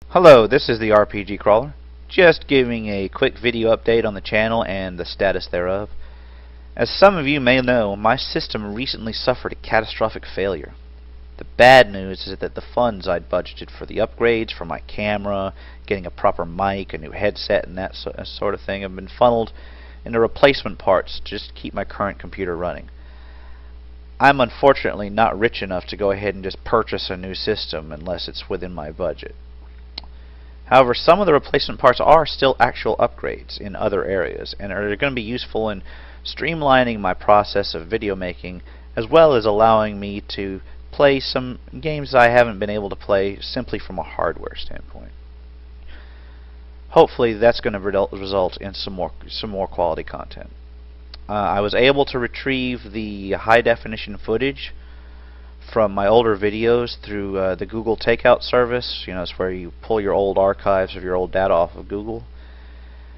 Hello, this is the RPG Crawler. Just giving a quick video update on the channel and the status thereof. As some of you may know, my system recently suffered a catastrophic failure. The bad news is that the funds I'd budgeted for the upgrades for my camera, getting a proper mic, a new headset, and that sort of thing have been funneled into replacement parts just to keep my current computer running. I'm unfortunately not rich enough to go ahead and just purchase a new system unless it's within my budget. However, some of the replacement parts are still actual upgrades in other areas and are going to be useful in streamlining my process of video making, as well as allowing me to play some games I haven't been able to play simply from a hardware standpoint. Hopefully that's going to result in some more quality content. I was able to retrieve the high definition footage from my older videos through the Google Takeout service. It's where you pull your old archives of your old data off of Google.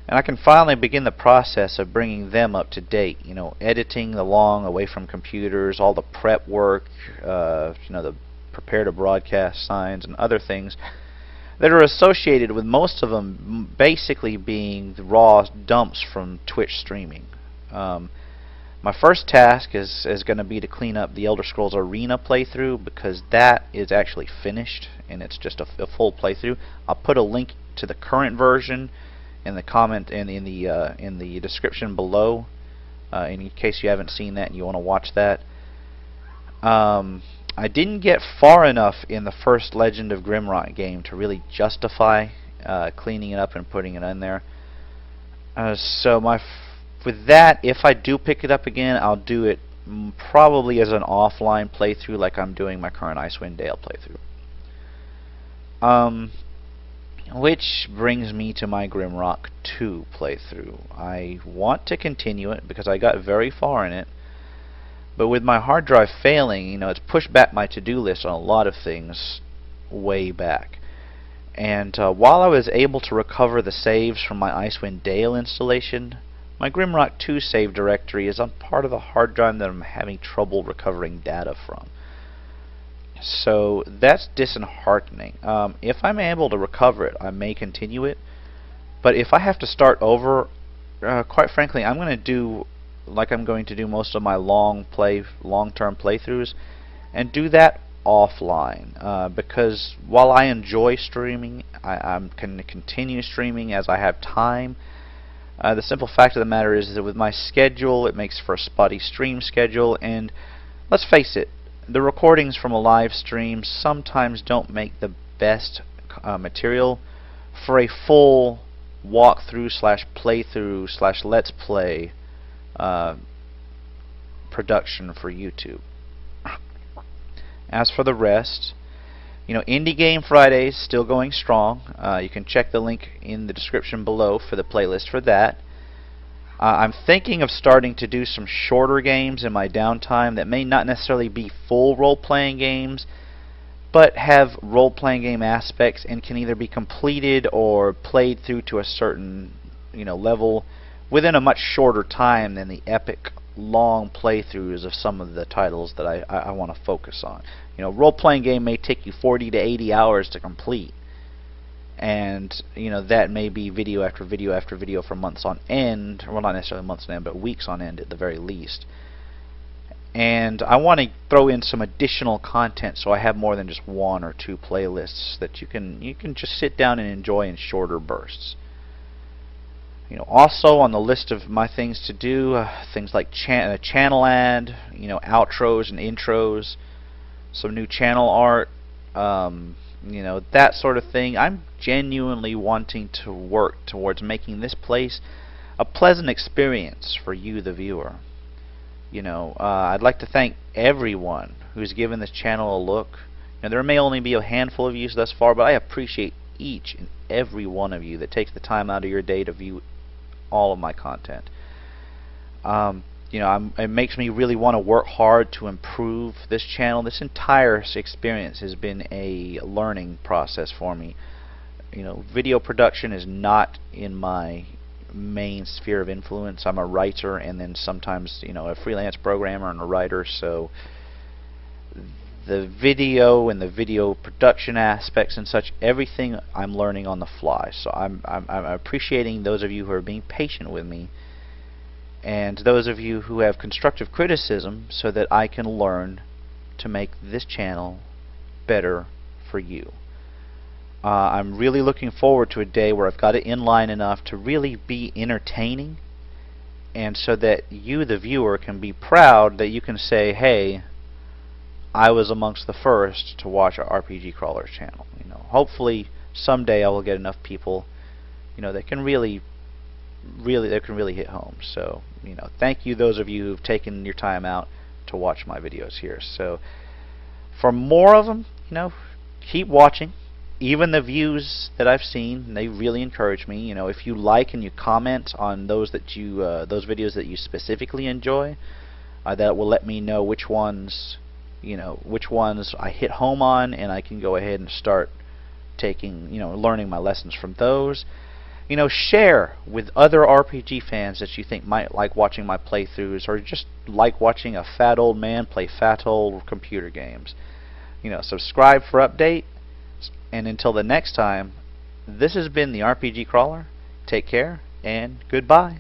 And I can finally begin the process of bringing them up to date. Editing along away from computers, all the prep work, the prepare to broadcast signs and other things that are associated with most of them basically being the raw dumps from Twitch streaming. My first task is going to be to clean up the Elder Scrolls Arena playthrough, because that is actually finished and it's just a full playthrough. I'll put a link to the current version in the comment and in the description below, in case you haven't seen that and you want to watch that. I didn't get far enough in the first Legend of Grimrock game to really justify cleaning it up and putting it in there. With that, if I do pick it up again, I'll do it probably as an offline playthrough, like I'm doing my current Icewind Dale playthrough. Which brings me to my Grimrock 2 playthrough. I want to continue it because I got very far in it, but with my hard drive failing, it's pushed back my to-do list on a lot of things way back. And while I was able to recover the saves from my Icewind Dale installation, my Grimrock 2 save directory is on part of the hard drive that I'm having trouble recovering data from. So that's disheartening. If I'm able to recover it, I may continue it. But if I have to start over, quite frankly, I'm going to do like I'm going to do most of my long-term playthroughs, and do that offline. Because while I enjoy streaming, I'm going to continue streaming as I have time. The simple fact of the matter is that with my schedule, it makes for a spotty stream schedule, and let's face it, the recordings from a live stream sometimes don't make the best material for a full walkthrough / playthrough / let's play production for YouTube. As for the rest, Indie Game Fridays still going strong. You can check the link in the description below for the playlist for that. I'm thinking of starting to do some shorter games in my downtime that may not necessarily be full role-playing games, but have role-playing game aspects and can either be completed or played through to a certain level within a much shorter time than the epic long playthroughs of some of the titles that I want to focus on. Role-playing game may take you 40 to 80 hours to complete, and that may be video after video after video for months on end. Well, not necessarily months on end, but weeks on end at the very least. And I want to throw in some additional content so I have more than just one or two playlists that you can just sit down and enjoy in shorter bursts. Also on the list of my things to do, things like channel ad, outros and intros, some new channel art, that sort of thing. I'm genuinely wanting to work towards making this place a pleasant experience for you, the viewer. I'd like to thank everyone who's given this channel a look. There may only be a handful of you thus far, but I appreciate each and every one of you that takes the time out of your day to view all of my content. It makes me really want to work hard to improve this channel. This entire experience has been a learning process for me. Video production is not in my main sphere of influence. I'm a writer and then sometimes, a freelance programmer and a writer, so the video and the video production aspects and such, everything I'm learning on the fly. So I'm appreciating those of you who are being patient with me, and those of you who have constructive criticism, so that I can learn to make this channel better for you. I'm really looking forward to a day where I've got it in line enough to really be entertaining, and so that you, the viewer, can be proud that you can say, hey, I was amongst the first to watch our RPG Crawlers channel. Hopefully someday I will get enough people, that can really hit home. So, thank you, those of you who've taken your time out to watch my videos here. So, for more of them, keep watching. Even the views that I've seen, they really encourage me. If you like and you comment on those videos that you specifically enjoy, that will let me know which ones I hit home on, and I can go ahead and start learning my lessons from those. Share with other RPG fans that you think might like watching my playthroughs, or just like watching a fat old man play fat old computer games. Subscribe for update. And until the next time, this has been the RPG Crawler. Take care, and goodbye.